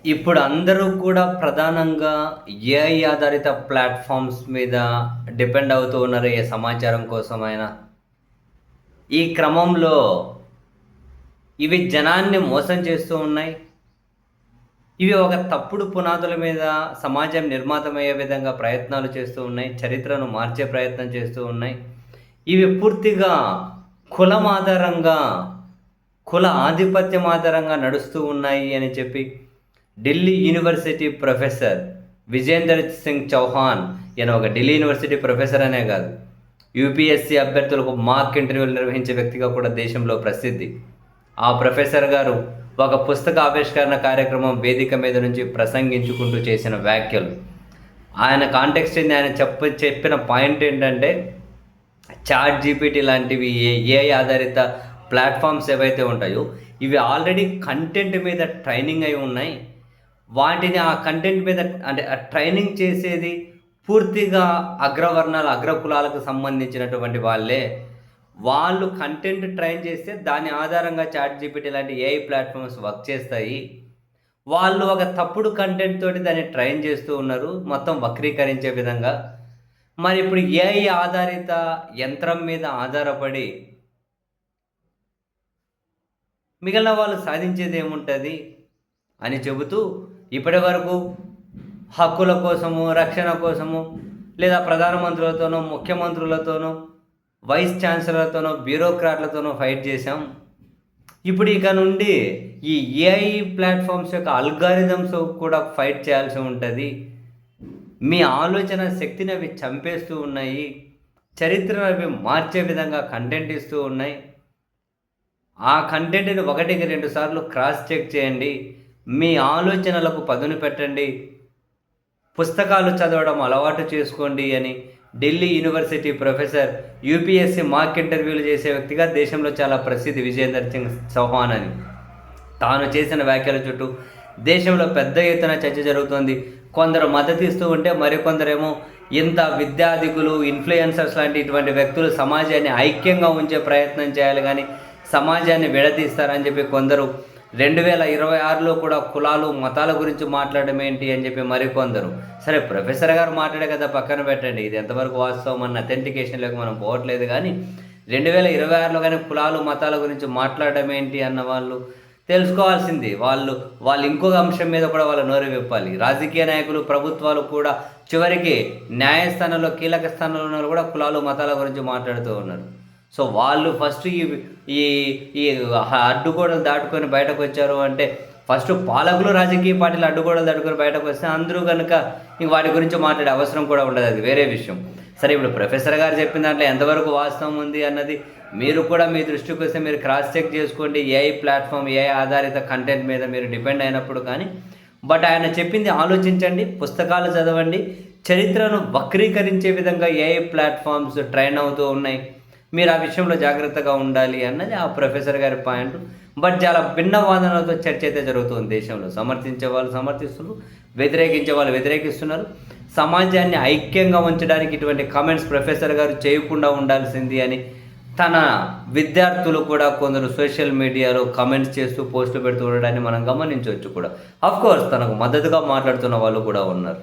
ఇప్పుడు అందరూ కూడా ప్రధానంగా ఏఐ ఆధారిత ప్లాట్‌ఫార్మ్స్ మీద డిపెండ్ అవుతూ ఉన్నారు. ఏ సమాచారం కోసమైనా. ఈ క్రమంలో ఇవి జనాన్ని మోసం చేస్తూ ఉన్నాయి. ఇవి ఒక తప్పుడు పునాదుల మీద సమాజం నిర్మాతమయ్యే విధంగా ప్రయత్నాలు చేస్తూ ఉన్నాయి. చరిత్రను మార్చే ప్రయత్నం చేస్తూ ఉన్నాయి. ఇవి పూర్తిగా కులం ఆధారంగా, కుల ఆధిపత్యం ఆధారంగా నడుస్తూ ఉన్నాయి అని చెప్పి ఢిల్లీ యూనివర్సిటీ ప్రొఫెసర్ విజేందర్ సింగ్ చౌహాన్ ఈయన ఒక ఢిల్లీ యూనివర్సిటీ ప్రొఫెసర్ అనే కాదు, యూపీఎస్సీ అభ్యర్థులకు మాక్ ఇంటర్వ్యూలు నిర్వహించే వ్యక్తిగా కూడా దేశంలో ప్రసిద్ధి. ఆ ప్రొఫెసర్ గారు ఒక పుస్తక ఆవిష్కరణ కార్యక్రమం వేదిక మీద నుంచి ప్రసంగించుకుంటూ చేసిన వ్యాఖ్యలు, ఆయన కాంటెక్స్ట్ ఏంది, ఆయన చెప్పిన పాయింట్ ఏంటంటే చాట్ జీపీటీ లాంటివి ఏఐ ఆధారిత ప్లాట్ఫామ్స్ ఏవైతే ఉంటాయో ఇవి ఆల్రెడీ కంటెంట్ మీద ట్రైనింగ్ అయి ఉన్నాయి. వాటిని ఆ కంటెంట్ మీద అంటే ఆ ట్రైనింగ్ చేసేది పూర్తిగా అగ్రవర్ణాలు అగ్రకులాలకు సంబంధించినటువంటి వాళ్ళే. వాళ్ళు కంటెంట్ ట్రైన్ చేస్తే దాని ఆధారంగా చాట్ జీపీటీ లాంటి ఏఐ ప్లాట్ఫామ్స్ వర్క్ చేస్తాయి. వాళ్ళు ఒక తప్పుడు కంటెంట్ తోటి దాన్ని ట్రైన్ చేస్తూ ఉన్నారు, మొత్తం వక్రీకరించే విధంగా. మరి ఇప్పుడు ఏఐ ఆధారిత యంత్రం మీద ఆధారపడి మిగిలిన వాళ్ళు సాధించేది ఏముంటుంది అని చెబుతూ ఇప్పటి వరకు హక్కుల కోసము, రక్షణ కోసము, లేదా ప్రధానమంత్రులతోనో, ముఖ్యమంత్రులతోనో, వైస్ ఛాన్సలర్లతోనో, బ్యూరోక్రాట్లతోనో ఫైట్ చేశాం. ఇప్పుడు ఇక నుండి ఈ ఏఐ ప్లాట్ఫామ్స్ యొక్క అల్గారిథమ్స్ కూడా ఫైట్ చేయాల్సి ఉంటుంది. మీ ఆలోచన శక్తిని అవి చంపేస్తూ ఉన్నాయి. చరిత్రను అవి మార్చే విధంగా కంటెంట్ ఇస్తూ ఉన్నాయి. ఆ కంటెంట్ని 1-2 సార్లు క్రాస్ చెక్ చేయండి. మీ ఆలోచనలకు పదును పెట్టండి. పుస్తకాలు చదవడం అలవాటు చేసుకోండి అని ఢిల్లీ యూనివర్సిటీ ప్రొఫెసర్, యూపీఎస్సీ మాక్ ఇంటర్వ్యూలు చేసే వ్యక్తిగా దేశంలో చాలా ప్రసిద్ధి విజేందర్ సింగ్ చౌహాన్ అని తాను చేసిన వ్యాఖ్యల చుట్టూ దేశంలో పెద్ద ఎత్తున చర్చ జరుగుతోంది. కొందరు మద్దతు ఇస్తూ ఉంటే మరికొందరేమో ఇంత విద్యార్థికులు, ఇన్ఫ్లుయెన్సర్స్ లాంటి ఇటువంటి వ్యక్తులు సమాజాన్ని ఐక్యంగా ఉంచే ప్రయత్నం చేయాలి కానీ సమాజాన్ని విడదీస్తారని చెప్పి కొందరు, 2026లో కూడా కులాలు మతాల గురించి మాట్లాడడం ఏంటి అని చెప్పి మరికొందరు. సరే ప్రొఫెసర్ గారు మాట్లాడే కదా పక్కన పెట్టండి, ఇది ఎంతవరకు వాస్తవం అన్న అథెంటికేషన్లోకి మనం పోవట్లేదు. కానీ 2026లో కానీ కులాలు మతాల గురించి మాట్లాడడం ఏంటి అన్న వాళ్ళు తెలుసుకోవాల్సింది. వాళ్ళు ఇంకొక అంశం మీద కూడా వాళ్ళ నోరు విప్పాలి. రాజకీయ నాయకులు, ప్రభుత్వాలు కూడా చివరికి న్యాయస్థానంలో కీలక స్థానంలో ఉన్న కూడా కులాలు మతాల గురించి మాట్లాడుతూ ఉన్నారు. సో వాళ్ళు ఫస్ట్ ఈ ఈ అడ్డుగోడలు దాటుకొని బయటకు వచ్చారు అంటే, ఫస్ట్ పాలకులు రాజకీయ పార్టీలు అడ్డుగోడలు దాటుకొని బయటకు వస్తే అందరూ కనుక ఇంక వాటి గురించి మాట్లాడే అవసరం కూడా ఉండదు, అది వేరే విషయం. సరే ఇప్పుడు ప్రొఫెసర్ గారు చెప్పిన దాంట్లో ఎంతవరకు వాస్తవం ఉంది అన్నది మీరు కూడా మీ దృష్టికి వస్తే మీరు క్రాస్ చెక్ చేసుకోండి. ఏఐ ప్లాట్ఫామ్, ఏఐ ఆధారిత కంటెంట్ మీద మీరు డిపెండ్ అయినప్పుడు కానీ. బట్ ఆయన చెప్పింది ఆలోచించండి, పుస్తకాలు చదవండి. చరిత్రను వక్రీకరించే విధంగా ఏఐ ప్లాట్ఫామ్స్ ట్రైన్ అవుతూ ఉన్నాయి, మీరు ఆ విషయంలో జాగ్రత్తగా ఉండాలి అన్నది ఆ ప్రొఫెసర్ గారి పాయింట్. బట్ చాలా భిన్న వాదనలతో చర్చ అయితే జరుగుతుంది దేశంలో. సమర్థించే వాళ్ళు సమర్థిస్తున్నారు, వ్యతిరేకించే వాళ్ళు వ్యతిరేకిస్తున్నారు. సమాజాన్ని ఐక్యంగా ఉంచడానికి ఇటువంటి కామెంట్స్ ప్రొఫెసర్ గారు చేయకుండా ఉండాల్సింది అని తన విద్యార్థులు కూడా కొందరు సోషల్ మీడియాలో కామెంట్స్ చేస్తూ పోస్టులు పెడుతూ ఉండడాన్ని మనం గమనించవచ్చు కూడా. అఫ్కోర్స్ తనకు మద్దతుగా మాట్లాడుతున్న వాళ్ళు కూడా ఉన్నారు.